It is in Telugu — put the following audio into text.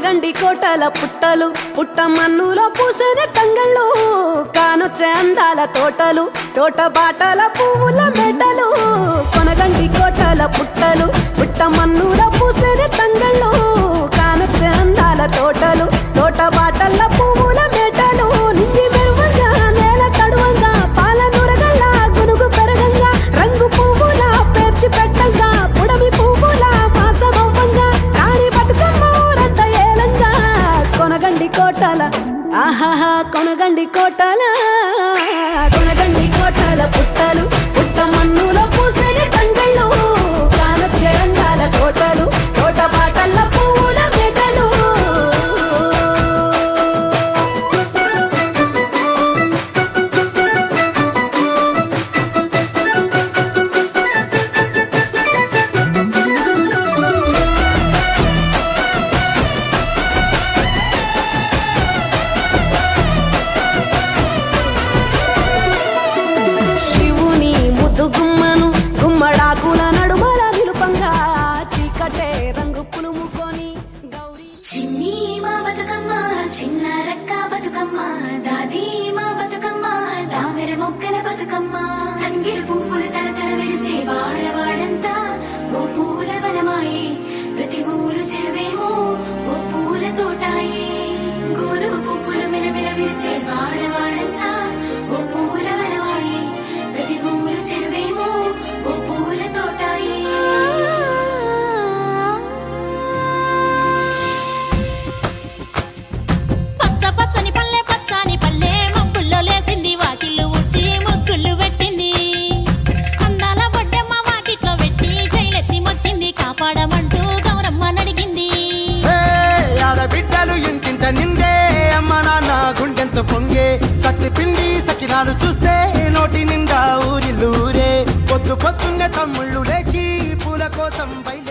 కొనగండి కోటల పుట్టలు పుట్ట మన్నులో పూసేది తంగళ్ళు కానొచ్చే అందాల తోటలు తోట బాటల పువ్వుల మెటలు కొనగండి కోటల పుట్టలు పుట్ట మన్నులో పూసేది తంగళ్ళు కానొచ్చే అందాల తోటలు తోట బాటల పువ్వుల మెటలు నింగి మెరువంగా నేల తడువంగా పాల నురగల్లా గునుగు పెరగంగా రంగు పువ్వుల పేర్చి పెట్టంగా పుడమి పువ్వుల మాసమవ్వంగా రాణి బతుకమ్మ ఊరంతా ఏలంగా కొనగండి కోటల ఆహాహా కొనగండి కోటల కొనగండి కోటల పుట్టలు పుట్ట మన్నులో పూసేది తంగళ్ళు కానొచ్చే అందాల తోటలు తోట బాటల పువ్వుల మెటలు శివుని ముద్దు గుమ్మను గుమ్మడాకుల నడుమల నిలుపంగా చీకటే రంగు పులుముకొని గౌరీ చిన్ని మా బతుకమ్మ చిన్న రక్క బతుకమ్మ దాది మా బతుకమ్మ దామెర మొక్కల బతుకమ్మ తంగిడు పువ్వులు తడతడ వెలిసే వాడవాడంతా ఓ పూల వనమాయే ప్రతి ఊరు చెరువేమో ఓ పూల తోటాయే గోరుగు పువ్వులు మెలమెల విరిసే వాడవాడంతా ఓ పూల వనమాయే ప్రతి ఊరు చెరువేమో ఓ పూల తోటాయే పచ్చ పచ్చని పల్లె మబ్బుల్లో లేసింది వాకిళ్ళు ఊడ్చి ముగ్గులు పెట్టింది అందాల బొడ్డమ్మ వాకిట్లో పెట్టి జైలెత్తి మొక్కింది కాపాడమంటూ గౌరమ్మ నడిగింది ఆడబిడ్డలు ఇంటింట నిందే అమ్మ నాన్న గుండెంత పొంగే సత్తి పిండి సకినాలు చూస్తే నోటి నిండా ఊరిల్లూరే పొద్దున్నే తమ్ముళ్ళు లేచి పూల కోసం బయట